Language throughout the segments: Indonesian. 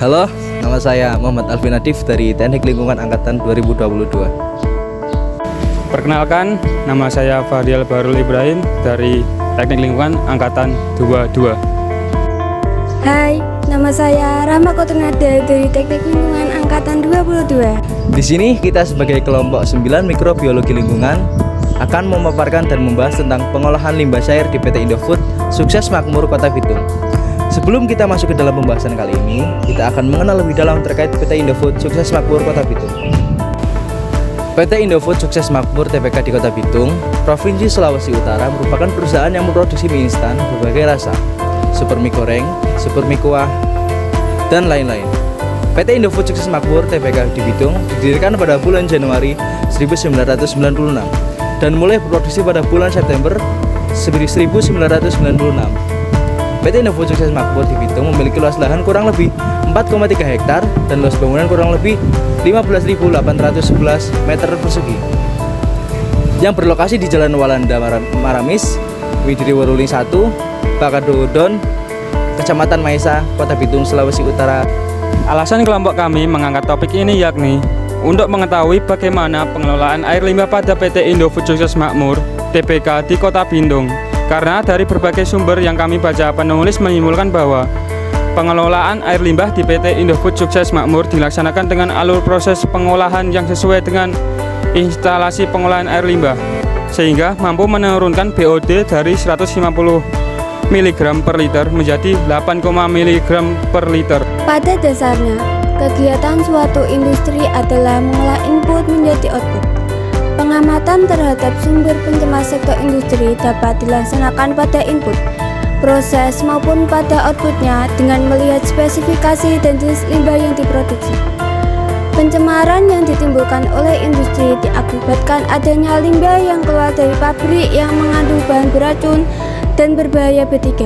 Halo, nama saya Muhammad Alvin Nadif dari Teknik Lingkungan Angkatan 2022. Perkenalkan, nama saya Fahrial Barul Ibrahim dari Teknik Lingkungan Angkatan 22. Hai, nama saya Rahma Kotunada dari Teknik Lingkungan Angkatan 22. Di sini kita sebagai kelompok 9 mikrobiologi lingkungan akan memaparkan dan membahas tentang pengolahan limbah cair di PT Indofood Sukses Makmur Kota Bitung. Sebelum kita masuk ke dalam pembahasan kali ini, kita akan mengenal lebih dalam terkait PT Indofood Sukses Makmur Kota Bitung. PT Indofood Sukses Makmur TBK di Kota Bitung, Provinsi Sulawesi Utara merupakan perusahaan yang memproduksi mie instan berbagai rasa, super mie goreng, super mie kuah, dan lain-lain. PT Indofood Sukses Makmur TBK di Bitung didirikan pada bulan Januari 1996 dan mulai berproduksi pada bulan September 1996. PT Indofood Sukses Makmur di Bitung memiliki luas lahan kurang lebih 4,3 hektar dan luas bangunan kurang lebih 15.811 meter persegi yang berlokasi di Jalan Walanda Maramis, Widiri Waruling 1, Bakadodon, Kecamatan Maesa, Kota Bitung, Sulawesi Utara. Alasan kelompok kami mengangkat topik ini yakni untuk mengetahui bagaimana pengelolaan air limbah pada PT Indofood Sukses Makmur TBK di Kota Bitung. Karena dari berbagai sumber yang kami baca, penulis menyimpulkan bahwa pengelolaan air limbah di PT Indofood Sukses Makmur dilaksanakan dengan alur proses pengolahan yang sesuai dengan instalasi pengolahan air limbah, sehingga mampu menurunkan BOD dari 150 mg per liter menjadi 8, mg per liter. Pada dasarnya, kegiatan suatu industri adalah mengolah input menjadi output. Pengamatan terhadap sumber pencemar sektor industri dapat dilaksanakan pada input, proses maupun pada outputnya dengan melihat spesifikasi dan jenis limbah yang diproduksi. Pencemaran yang ditimbulkan oleh industri diakibatkan adanya limbah yang keluar dari pabrik yang mengandung bahan beracun dan berbahaya B3.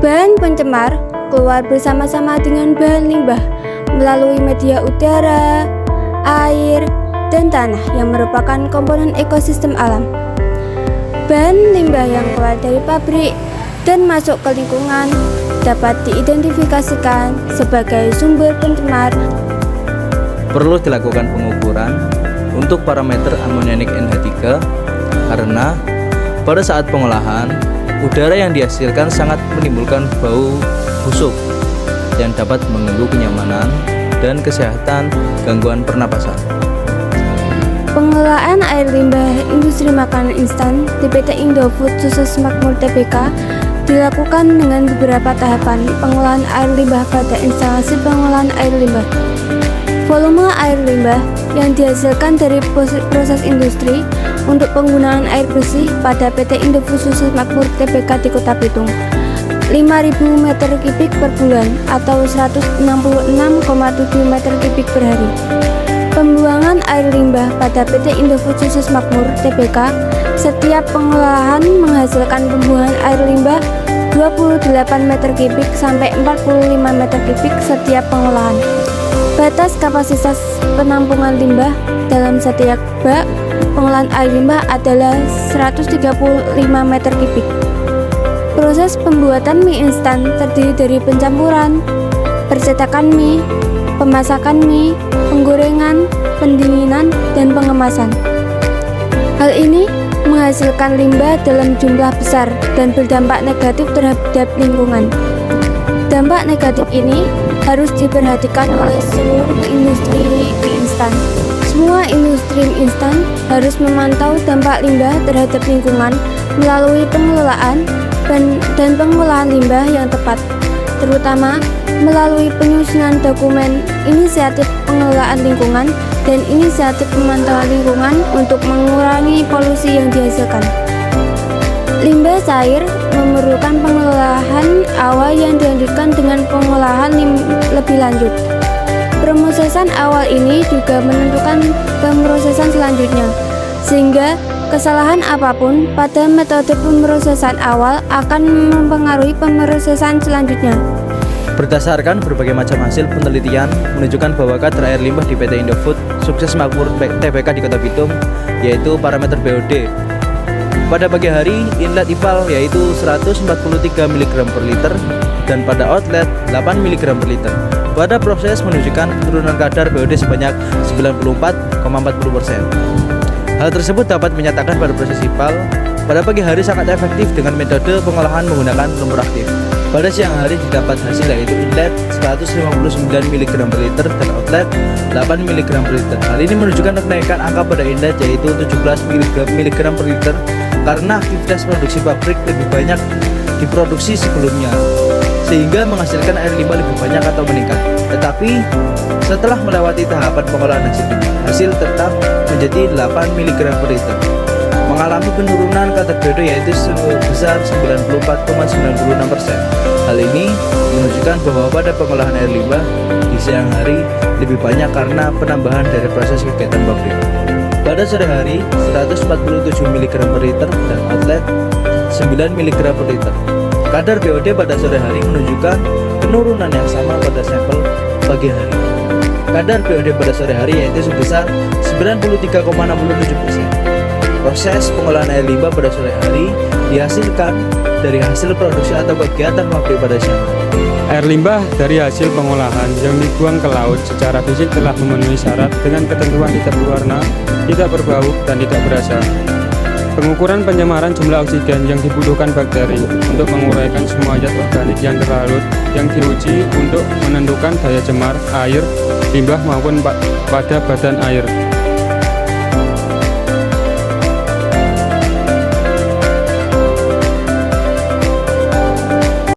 Bahan pencemar keluar bersama-sama dengan bahan limbah melalui media udara, air, dan tanah yang merupakan komponen ekosistem alam. Bahan limbah yang keluar dari pabrik dan masuk ke lingkungan dapat diidentifikasikan sebagai sumber pencemar. Perlu dilakukan pengukuran untuk parameter amonianik NH3 karena pada saat pengolahan, udara yang dihasilkan sangat menimbulkan bau busuk yang dapat mengganggu kenyamanan dan kesehatan gangguan pernapasan. Pengelolaan air limbah industri makanan instan di PT Indofood Sukses Makmur TBK dilakukan dengan beberapa tahapan pengolahan air limbah pada instalasi pengolahan air limbah. Volume air limbah yang dihasilkan dari proses industri untuk penggunaan air bersih pada PT Indofood Sukses Makmur TBK di Kota Bitung 5.000 meter kubik per bulan atau 166,7 meter kubik per hari. Pembuangan air limbah pada PT Indofood Sukses Makmur TBK, setiap pengolahan menghasilkan pembuangan air limbah 28 meter kubik sampai 45 meter kubik setiap pengolahan. Batas kapasitas penampungan limbah dalam setiap bak pengolahan air limbah adalah 135 meter kubik. Proses pembuatan mie instan terdiri dari pencampuran, percetakan mie, pemasakan mie, penggorengan, pendinginan, dan pengemasan. Hal ini menghasilkan limbah dalam jumlah besar dan berdampak negatif terhadap lingkungan. Dampak negatif ini harus diperhatikan oleh seluruh industri mie instan. Semua industri mie instan harus memantau dampak limbah terhadap lingkungan melalui pengelolaan dan pengolahan limbah yang tepat, terutama melalui penyusunan dokumen inisiatif pengelolaan lingkungan dan inisiatif pemantauan lingkungan untuk mengurangi polusi yang dihasilkan. Limbah cair memerlukan pengelolaan awal yang dilanjutkan dengan pengolahan lebih lanjut. Pemrosesan awal ini juga menentukan pemrosesan selanjutnya, sehingga kesalahan apapun pada metode pemrosesan awal akan mempengaruhi pemrosesan selanjutnya. Berdasarkan berbagai macam hasil penelitian menunjukkan bahwa kadar air limbah di PT Indofood Sukses Makmur TBK di Kota Bitung yaitu parameter BOD. Pada pagi hari inlet IPAL yaitu 143 mg per liter, dan pada outlet 8 mg per liter. Pada proses menunjukkan penurunan kadar BOD sebanyak 94,40%. Hal tersebut dapat menyatakan pada proses IPAL pada pagi hari sangat efektif dengan metode pengolahan menggunakan lumpur aktif. Pada siang hari didapat hasil yaitu inlet 159 mg per liter dan outlet 8 mg per liter. Hal ini menunjukkan kenaikan angka pada inlet yaitu 17 mg per liter karena aktivitas produksi pabrik lebih banyak diproduksi sebelumnya, sehingga menghasilkan air limbah lebih banyak atau meningkat. Tetapi setelah melewati tahapan pengolahan hasil tetap menjadi 8 mg per liter, mengalami penurunan kadar BOD yaitu sebesar 94,96%. Hal ini menunjukkan bahwa pada pengolahan air limbah di siang hari lebih banyak karena penambahan dari proses kegiatan pabrik. Pada sore hari 147 mg per liter dan outlet 9 mg per liter. Kadar BOD pada sore hari menunjukkan penurunan yang sama pada sampel pagi hari. Kadar BOD pada sore hari yaitu sebesar 93,67%. Proses pengolahan air limbah pada sore hari dihasilkan dari hasil produksi atau kegiatan pabrik pada siang hari. Air limbah dari hasil pengolahan yang dibuang ke laut secara fisik telah memenuhi syarat dengan ketentuan tidak berwarna, tidak berbau, dan tidak berasa. Pengukuran pencemaran jumlah oksigen yang dibutuhkan bakteri untuk menguraikan semua zat organik yang terlarut yang diuji untuk menentukan daya cemar air, limbah maupun pada badan air.